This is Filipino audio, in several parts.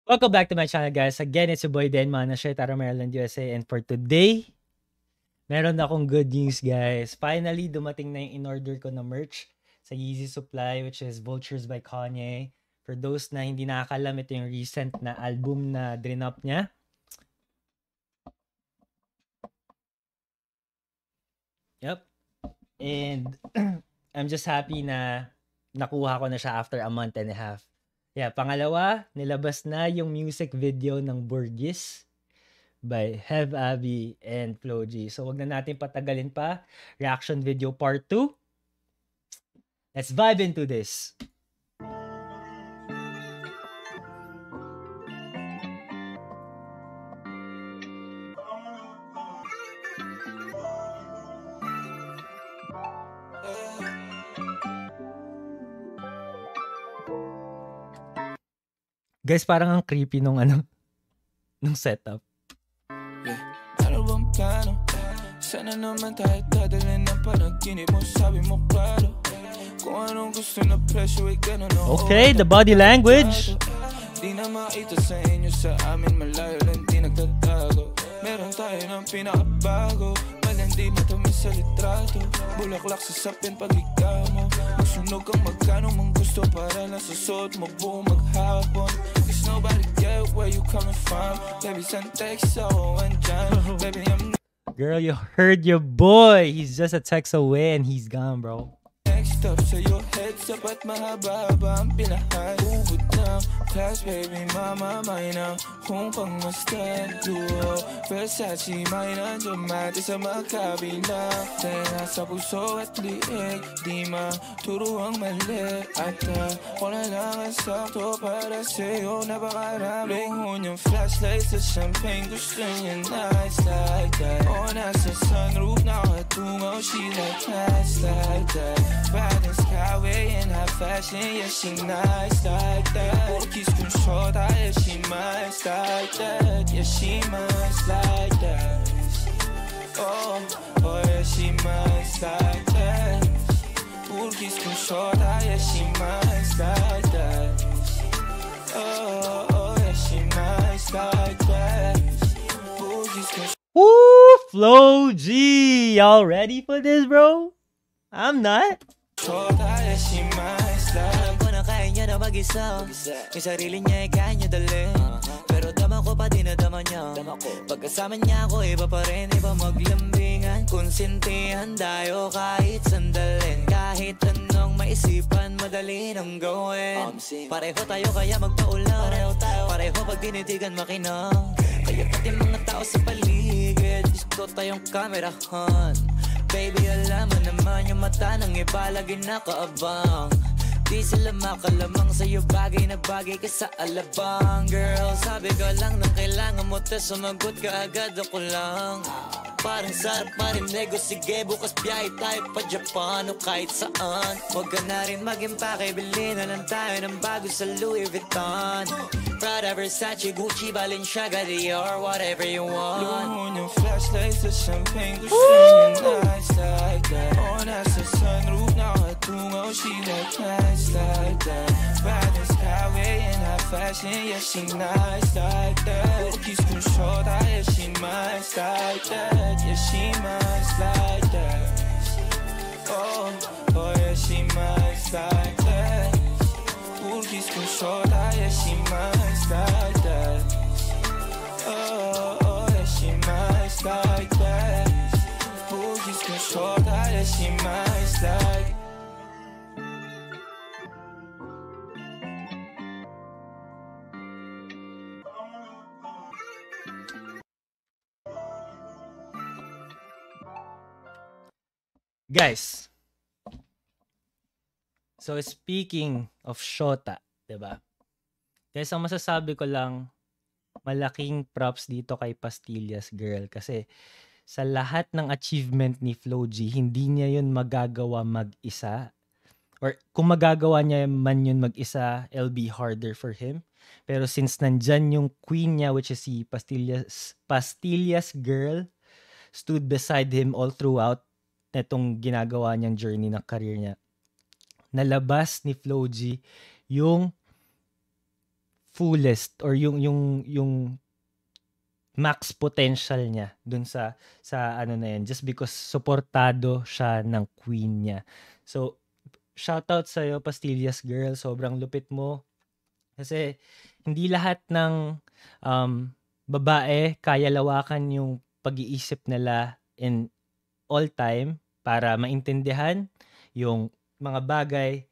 Welcome back to my channel, guys. Again, it's your boy Dan Manashe, Tara Maryland, USA. And for today, meron akong good news, guys. Finally, dumating na yung in-order ko na merch sa Yeezy Supply, which is Vultures by Kanye. For those na hindi nakakalam, ito yung recent na album na drinop niya. Yep. And I'm just happy na nakuha ko na siya after a month and a half. Yeah, pangalawa, nilabas na yung music video ng Burgess by Hev Abby and Flo G. So wag na natin patagalin pa. Reaction video part 2. Let's vibe into this. Guys, parang ang creepy nung nung setup. Ano bang plano? Sana naman tayo dadalhin ng panaginip mo. Sabi mo klaro kung anong gusto na presyo ay ganun. Okay, the body language. Di na makita sa inyo, sa amin malayo lang di nagtatago. Meron tayo ng pinakabago, malandi matamis sa litrato. Bulaklak sa sapin pag ikaw mo. Magsunog kang magkano mang gusto para lang sa suot mo buong maghapon. Cause nobody get where you coming from. Baby, send text ako andyan. Baby, I'm Girl, you heard your boy. He's just a text away and he's gone, bro. next up sa your heads up at mahaba ba ang pinahay. Ubod ng class, baby, mama, may na kung pangmastan. Duo, Versace, may nandiyan mati sa magkabila. Dahil nasa puso at liig, di maturo ang mali. At wala lang ang sakto para sa'yo, napakarami. Lungon yung flashlight sa champagne, gusto niya nice like that. O nasa sunroof, nakatungaw, she like nice like that. Riding skyway in high fashion, yeah, she nice like that. Kiss kung short, yeah, she nice like that. Yeah, she nice like that. Oh, oh, yeah, she nice like that. Kiss kung short, yeah, she nice like that. Oh, oh, yeah, she nice like that. Kiss kung Woo, Flo G. Y'all ready for this, bro? I'm not. Alam ko na kaya niya na mag-isa. Yung sarili niya ay kaya niya dalhin. Pero dama ko pa dinadama niya. Pagkasama niya ako iba pa rin, iba maglambingan. Konsintihan tayo kahit sandalin. Kahit anong maisipan, madali nang gawin. Pareho tayo kaya magpaulang. Pareho pag tinitigan makinang. Kaya pati mga tao sa paligid, gusto tayong kamerahan. Baby, alam mo naman yung mata ng iba lagi nakaabang. Di sila makalamang sa'yo, bagay na bagay ka sa alabang. Girl, sabi ko lang nang kailangan mo te, sumagot ka agad, ako lang. Parang sarap marinig, o sige bukas biyahe tayo pa Japan o kahit saan. Huwag ka na rin mag-impake, bili na lang tayo ng bago sa Louis Vuitton. Prada, Versace, Gucci, Balenciaga, Dior, whatever you want. Lungon yung flashlight sa champagne, gusto niya nice like that. O nasa sunroof, nakatungaw, she like nice like that. Riding skyway in high fashion, yeah, she nice like that. Kiss kung short, yeah, she nice like that. Yeah, she nice like that. Oh, oh, yeah, she nice like that. Kiss kung short, yeah, she nice like that. Oh, oh, yeah, she nice like that. Kiss kung short, yeah, she nice like. Guys, so speaking of Shota, diba? Guys, ang masasabi ko lang, malaking props dito kay Pastillas Girl kasi sa lahat ng achievement ni Flo G, hindi niya yun magagawa mag-isa. Or kung magagawa niya man yun mag-isa, it'll be harder for him. Pero since nandyan yung queen niya, which is si Pastillas Girl, stood beside him all throughout netong ginagawa niyang journey ng career niya. Nalabas ni Flo G yung fullest or yung max potential niya dun sa ano na yan, just because suportado siya ng queen niya. So shoutout sa'yo, Pastillas girl, sobrang lupit mo. Kasi hindi lahat ng babae kaya lawakan yung pag-iisip nila in all time para maintindihan yung mga bagay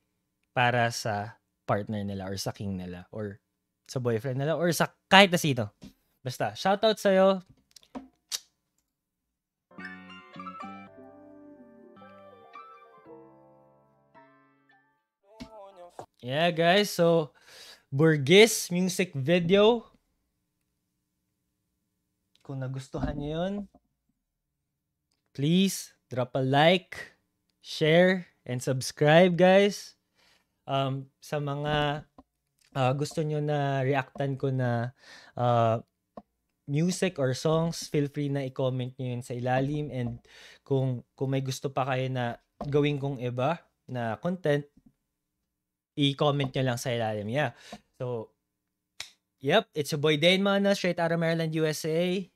para sa partner nila or sa king nila or sa boyfriend nila or sa kahit na sino. Basta, shoutout sa'yo. Yeah, guys. So, Burgess music video. Kung nagustuhan nyo yun, please drop a like, share, and subscribe, guys. Sa mga gusto nyo na reactan ko na music or songs, feel free na i-comment nyo yun sa ilalim. And kung may gusto pa kayo na gawin kong iba na content, i-comment nyo lang sa ilalim. Yeah. So, yep, it's your boy Dane Mana, straight out of Maryland, USA.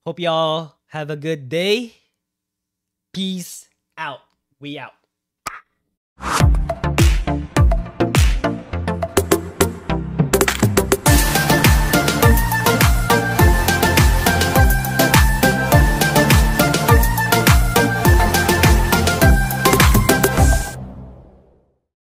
Hope y'all have a good day. Peace out. We out.